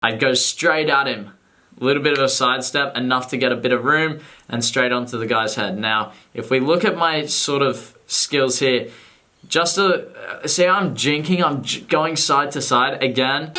I'd go straight at him. A little bit of a sidestep, enough to get a bit of room, and straight onto the guy's head. Now, if we look at my sort of skills here, just to see how I'm jinking, I'm going side to side again.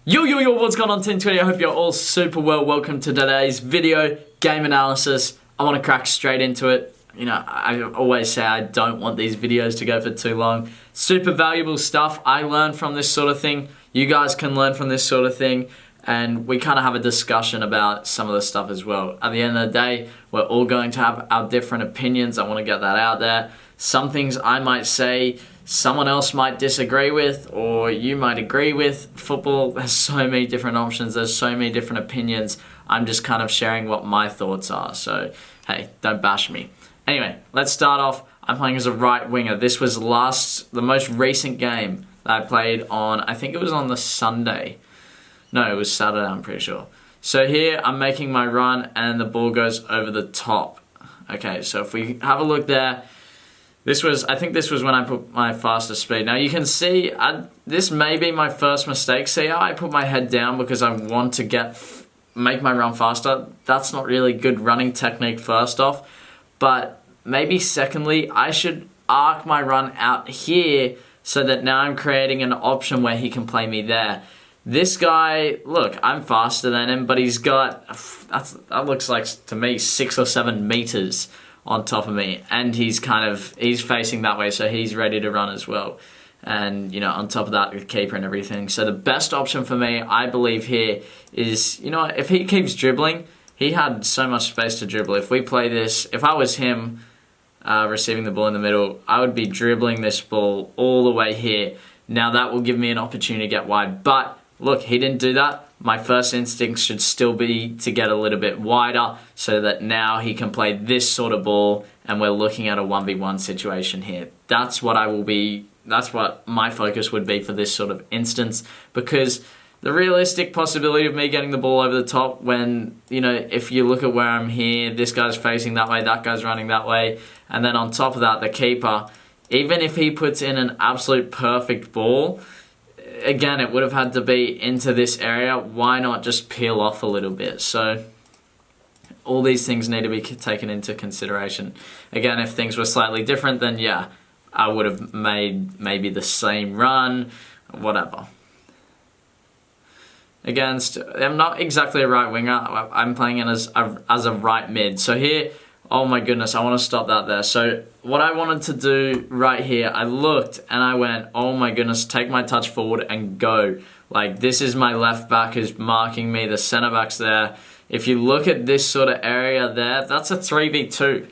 Yo, what's going on, Team 20? I hope you're all super well. Welcome to today's video, game analysis. I want to crack straight into it. You know, I always say I don't want these videos to go for too long. Super valuable stuff. I learn from this sort of thing. You guys can learn from this sort of thing. And we kind of have a discussion about some of the stuff as well. At the end of the day, we're all going to have our different opinions. I want to get that out there. Some things I might say, someone else might disagree with, or you might agree with. Football, there's so many different options. There's so many different opinions. I'm just kind of sharing what my thoughts are. So, hey, don't bash me. Anyway, let's start off. I'm playing as a right winger. This was the most recent game that I played on, I think it was on the Sunday. No, it was Saturday, I'm pretty sure. So here, I'm making my run, and the ball goes over the top. Okay, so if we have a look there, I think this was when I put my fastest speed. Now you can see, this may be my first mistake. See how I put my head down because I want to make my run faster? That's not really good running technique first off. But maybe secondly, I should arc my run out here so that now I'm creating an option where he can play me there. This guy, look, I'm faster than him, but he's got, that looks like to me 6 or 7 meters on top of me, and he's facing that way, so he's ready to run as well. And, you know, on top of that, the keeper and everything. So the best option for me, I believe here, is, you know, if he keeps dribbling, he had so much space to dribble. If we play this, if I was him receiving the ball in the middle, I would be dribbling this ball all the way here. Now that will give me an opportunity to get wide. But look, he didn't do that. My first instinct should still be to get a little bit wider so that now he can play this sort of ball and we're looking at a 1v1 situation here. That's what my focus would be for this sort of instance, because the realistic possibility of me getting the ball over the top when, you know, if you look at where I'm here, this guy's facing that way, that guy's running that way, and then on top of that, the keeper, even if he puts in an absolute perfect ball, again, it would have had to be into this area. Why not just peel off a little bit? So all these things need to be taken into consideration. Again, if things were slightly different, then yeah, I would have made maybe the same run, whatever. Against, I'm not exactly a right winger. I'm playing in as a right mid. So here, oh my goodness, I want to stop that there. So what I wanted to do right here, I looked and I went, oh my goodness, take my touch forward and go. Like, this is my left back who's marking me, the centre back's there. If you look at this sort of area there, that's a 3v2.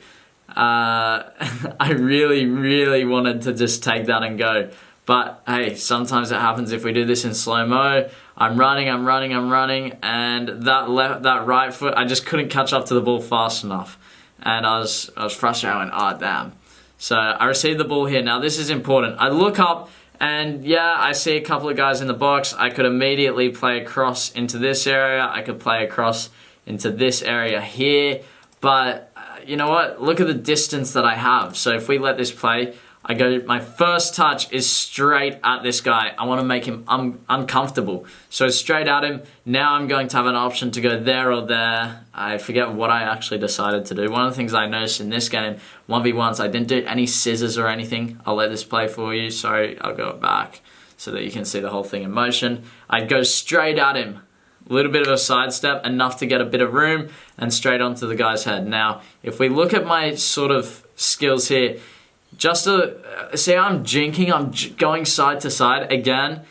I really, really wanted to just take that and go. But hey, sometimes it happens. If we do this in slow-mo, I'm running, and that right foot, I just couldn't catch up to the ball fast enough. And I was frustrated. I went, oh, damn. So I received the ball here. Now, this is important. I look up, and yeah, I see a couple of guys in the box. I could immediately play across into this area. I could play across into this area here. But you know what? Look at the distance that I have. So if we let this play, my first touch is straight at this guy. I want to make him uncomfortable. So straight at him. Now I'm going to have an option to go there or there. I forget what I actually decided to do. One of the things I noticed in this game, 1v1s, I didn't do any scissors or anything. I'll let this play for you. Sorry, I'll go back so that you can see the whole thing in motion. I'd go straight at him. A little bit of a sidestep, enough to get a bit of room, and straight onto the guy's head. Now, if we look at my sort of skills here, just to see how I'm jinking, I'm going side to side again.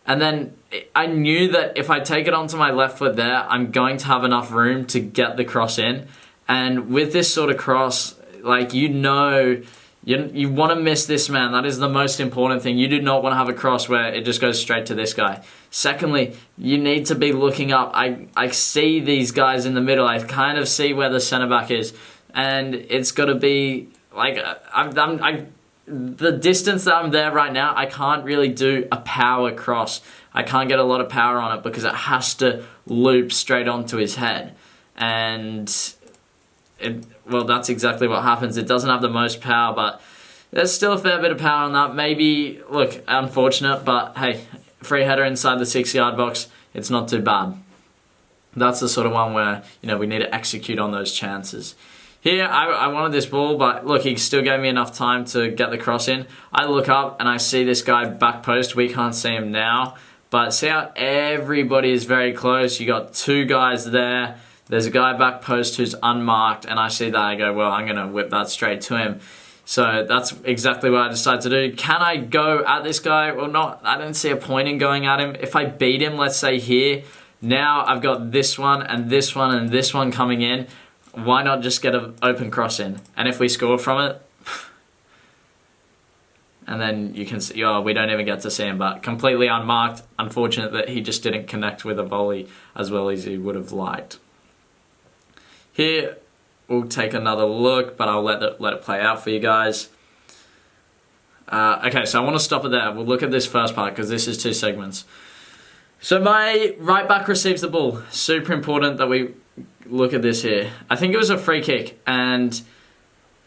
And then I knew that if I take it onto my left foot there, I'm going to have enough room to get the cross in. And with this sort of cross, like, you know, you want to miss this man. That is the most important thing. You do not want to have a cross where it just goes straight to this guy. Secondly, you need to be looking up. I see these guys in the middle. I kind of see where the centre back is. And it's got to be, like, the distance that I'm there right now, I can't really do a power cross. I can't get a lot of power on it because it has to loop straight onto his head. And well, that's exactly what happens. It doesn't have the most power, but there's still a fair bit of power on that. Maybe, look, unfortunate, but hey, free header inside the 6-yard box, it's not too bad. That's the sort of one where, you know, we need to execute on those chances. Here, I wanted this ball, but look, he still gave me enough time to get the cross in. I look up and I see this guy back post. We can't see him now, but see how everybody is very close. You got 2 guys there. There's a guy back post who's unmarked, and I see that. I go, well, I'm going to whip that straight to him. So that's exactly what I decided to do. Can I go at this guy? Well, not. I don't see a point in going at him. If I beat him, let's say here, now I've got this one and this one and this one coming in. Why not just get an open cross in? And if we score from it, and then you can see, oh, we don't even get to see him, but completely unmarked. Unfortunate that he just didn't connect with a volley as well as he would have liked. Here, we'll take another look, but I'll let it play out for you guys. Okay, so I want to stop it there. We'll look at this first part because this is 2 segments. So my right back receives the ball. Super important that we look at this here. I think it was a free kick, and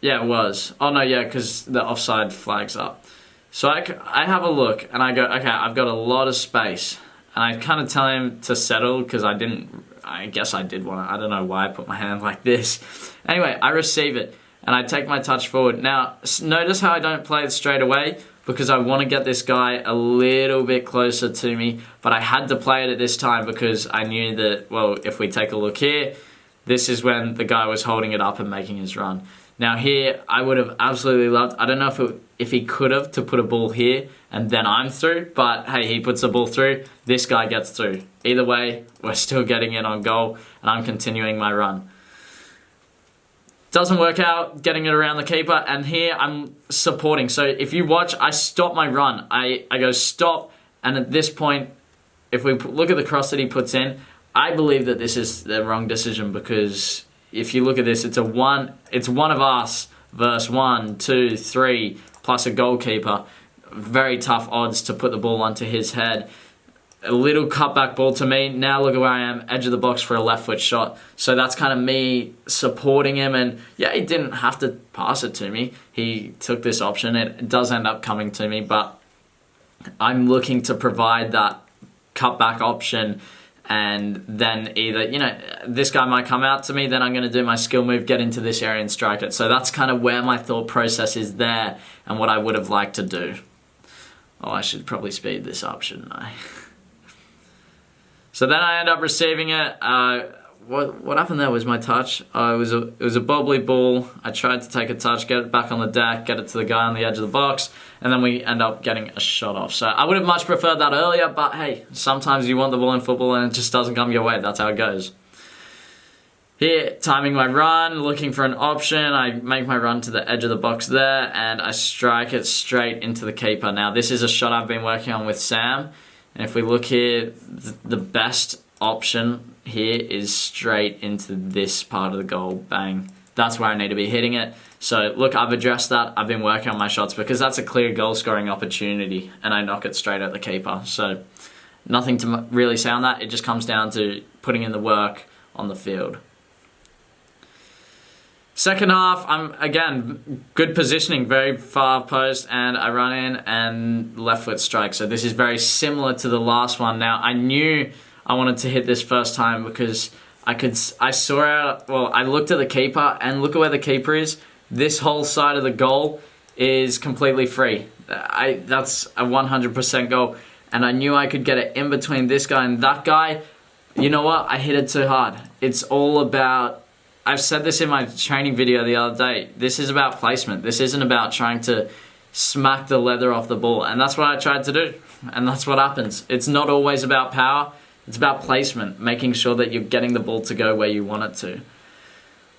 yeah, it was. Oh no, yeah, because the offside flag's up. So I have a look, and I go, okay, I've got a lot of space. And I kind of tell him to settle, because I guess I did want to. I don't know why I put my hand like this. Anyway, I receive it, and I take my touch forward. Now, notice how I don't play it straight away, because I want to get this guy a little bit closer to me, but I had to play it at this time because I knew that, well, if we take a look here, this is when the guy was holding it up and making his run. Now here, I would have absolutely loved, I don't know if he could have, to put a ball here and then I'm through, but hey, he puts the ball through, this guy gets through. Either way, we're still getting in on goal and I'm continuing my run. Doesn't work out, getting it around the keeper, and here I'm supporting. So if you watch, I stop my run. I go stop, and at this point, if we look at the cross that he puts in, I believe that this is the wrong decision, because if you look at this, it's one of us versus 1, 2, 3, plus a goalkeeper. Very tough odds to put the ball onto his head. A little cutback ball to me. Now look at where I am, edge of the box for a left foot shot. So that's kind of me supporting him. And yeah, he didn't have to pass it to me. He took this option. It does end up coming to me, but I'm looking to provide that cutback option. And then either, you know, this guy might come out to me, then I'm going to do my skill move, get into this area and strike it. So that's kind of where my thought process is there and what I would have liked to do. Oh, I should probably speed this up, shouldn't I? So then I end up receiving it. What happened there was my touch. It was a bobbly ball. I tried to take a touch, get it back on the deck, get it to the guy on the edge of the box, and then we end up getting a shot off. So I would have much preferred that earlier, but hey, sometimes you want the ball in football and it just doesn't come your way. That's how it goes. Here, timing my run, looking for an option. I make my run to the edge of the box there, and I strike it straight into the keeper. Now, this is a shot I've been working on with Sam. And if we look here, the best option here is straight into this part of the goal. Bang. That's where I need to be hitting it. So look, I've addressed that. I've been working on my shots because that's a clear goal scoring opportunity and I knock it straight at the keeper. So nothing to really say on that. It just comes down to putting in the work on the field. Second half, I'm, again, good positioning, very far post, and I run in and left foot strike. So this is very similar to the last one. Now, I knew I wanted to hit this first time because I saw it, well, I looked at the keeper, and look at where the keeper is. This whole side of the goal is completely free. That's a 100% goal, and I knew I could get it in between this guy and that guy. You know what? I hit it too hard. It's all about... I've said this in my training video the other day. This is about placement. This isn't about trying to smack the leather off the ball. And that's what I tried to do. And that's what happens. It's not always about power. It's about placement. Making sure that you're getting the ball to go where you want it to.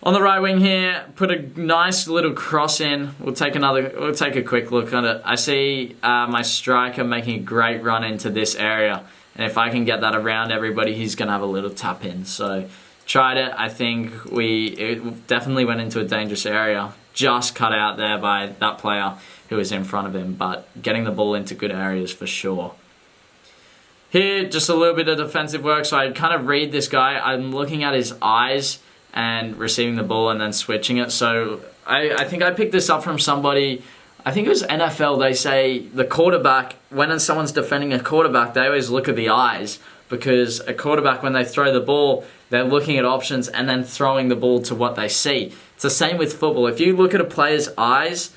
On the right wing here, put a nice little cross in. We'll take a quick look at it. I see my striker making a great run into this area. And if I can get that around everybody, he's going to have a little tap in. So... tried it. I think it definitely went into a dangerous area. Just cut out there by that player who was in front of him, but getting the ball into good areas for sure. Here, just a little bit of defensive work. So I kind of read this guy. I'm looking at his eyes, and receiving the ball and then switching it. So I think I picked this up from somebody, I think it was NFL. They say the quarterback, when someone's defending a quarterback, they always look at the eyes, because a quarterback, when they throw the ball, they're looking at options and then throwing the ball to what they see. It's the same with football. If you look at a player's eyes,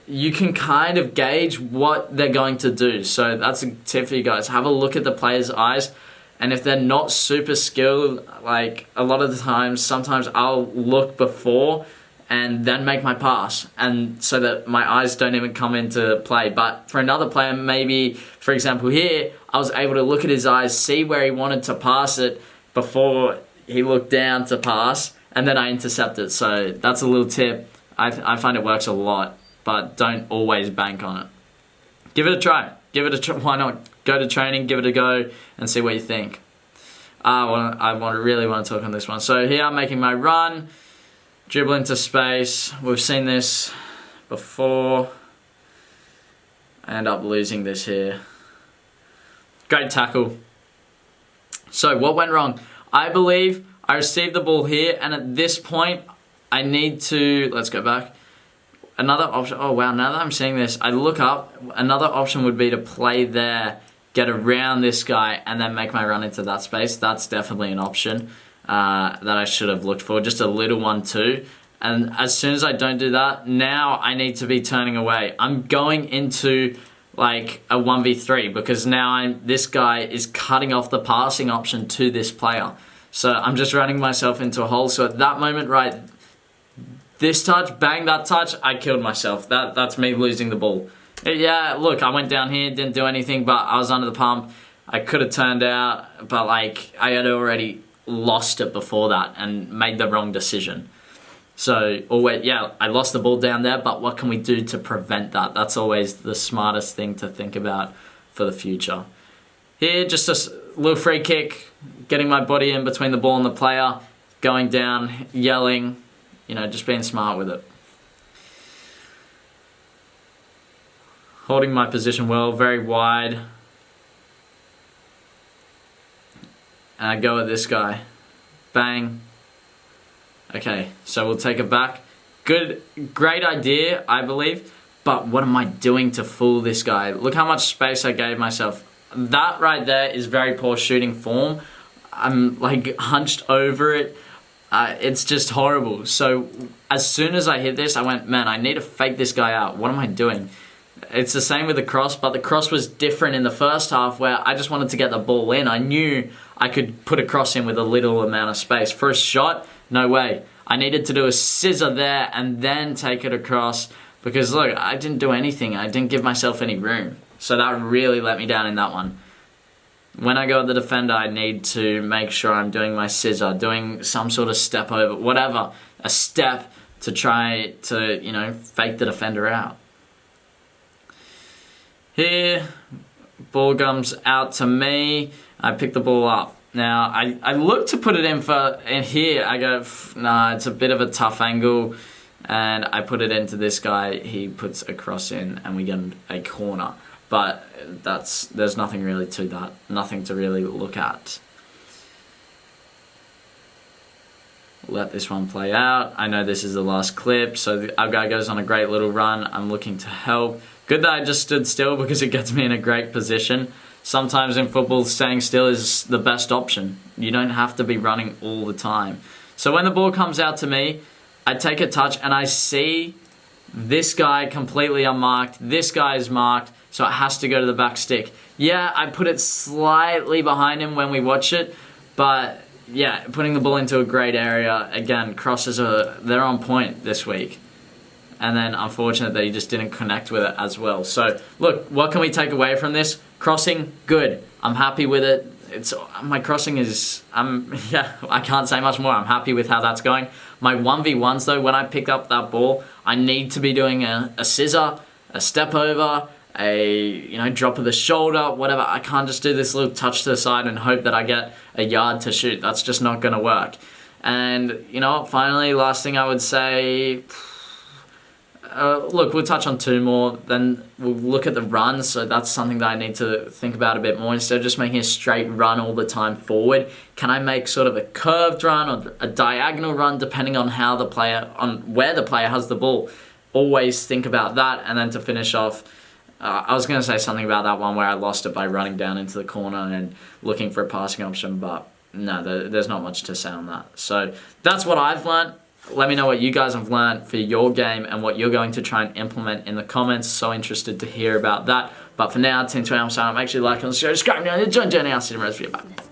you can kind of gauge what they're going to do. So that's a tip for you guys. Have a look at the player's eyes. And if they're not super skilled, like a lot of the times, sometimes I'll look before and then make my pass, and so that my eyes don't even come into play. But for another player, maybe, for example here, I was able to look at his eyes, see where he wanted to pass it before he looked down to pass, and then I intercepted. So that's a little tip. I find it works a lot, but don't always bank on it. Give it a try. Give it a try. Why not? Go to training, give it a go, and see what you think. Really want to talk on this one. So here I'm making my run, dribble into space. We've seen this before. I end up losing this here. Great tackle. So what went wrong? I believe I received the ball here, and at this point, I need to, let's go back. Another option, oh wow, now that I'm seeing this, I look up, another option would be to play there, get around this guy, and then make my run into that space. That's definitely an option that I should have looked for, just a little one too. And as soon as I don't do that, now I need to be turning away. I'm going into like a 1v3, because now this guy is cutting off the passing option to this player. So I'm just running myself into a hole. So at that moment, right, this touch, bang, that touch, I killed myself. That's me losing the ball. Yeah, look, I went down here, didn't do anything, but I was under the pump. I could have turned out, but like I had already lost it before that and made the wrong decision. So always, yeah, I lost the ball down there, but what can we do to prevent that? That's always the smartest thing to think about for the future. Here, just a little free kick, getting my body in between the ball and the player, going down, yelling, you know, just being smart with it. Holding my position well, very wide. And I go at this guy. Bang. Okay, so we'll take it back. Great idea, I believe. But what am I doing to fool this guy? Look how much space I gave myself. That right there is very poor shooting form. I'm like hunched over it. It's just horrible. So as soon as I hit this, I went, man, I need to fake this guy out. What am I doing? It's the same with the cross, but the cross was different in the first half, where I just wanted to get the ball in. I knew I could put a cross in with a little amount of space. For a shot, no way. I needed to do a scissor there and then take it across, because look, I didn't do anything. I didn't give myself any room. So that really let me down in that one. When I go at the defender, I need to make sure I'm doing my scissor, doing some sort of step over, whatever, a step to try to, you know, fake the defender out. Here, ball comes out to me. I pick the ball up. Now, I look to put it in here. I go, nah, it's a bit of a tough angle. And I put it into this guy. He puts a cross in and we get a corner. But there's nothing really to that. Nothing to really look at. Let this one play out. I know this is the last clip. So our guy goes on a great little run. I'm looking to help. Good that I just stood still, because it gets me in a great position. Sometimes in football, staying still is the best option. You don't have to be running all the time. So when the ball comes out to me, I take a touch and I see this guy completely unmarked. This guy is marked, so it has to go to the back stick. Yeah, I put it slightly behind him when we watch it, but yeah, putting the ball into a great area. Again, crosses they're on point this week. And then unfortunate that he just didn't connect with it as well. So look, what can we take away from this? Crossing, good. I'm happy with it. My crossing is, yeah, I can't say much more. I'm happy with how that's going. My 1v1s though, when I pick up that ball, I need to be doing a scissor, a step over, a drop of the shoulder, whatever. I can't just do this little touch to the side and hope that I get a yard to shoot. That's just not gonna work. And you know what, finally, last thing I would say, look, we'll touch on 2 more, then we'll look at the runs. So that's something that I need to think about a bit more. Instead of just making a straight run all the time forward, can I make sort of a curved run or a diagonal run depending on where the player has the ball? Always think about that. And then to finish off, I was going to say something about that one where I lost it by running down into the corner and looking for a passing option, but no, there's not much to say on that. So that's what I've learned. Let me know what you guys have learned for your game and what you're going to try and implement in the comments. So interested to hear about that. But for now, Team 20, I'm make sure you like and subscribe. Join Jenny. I'll see you in the rest of your bye.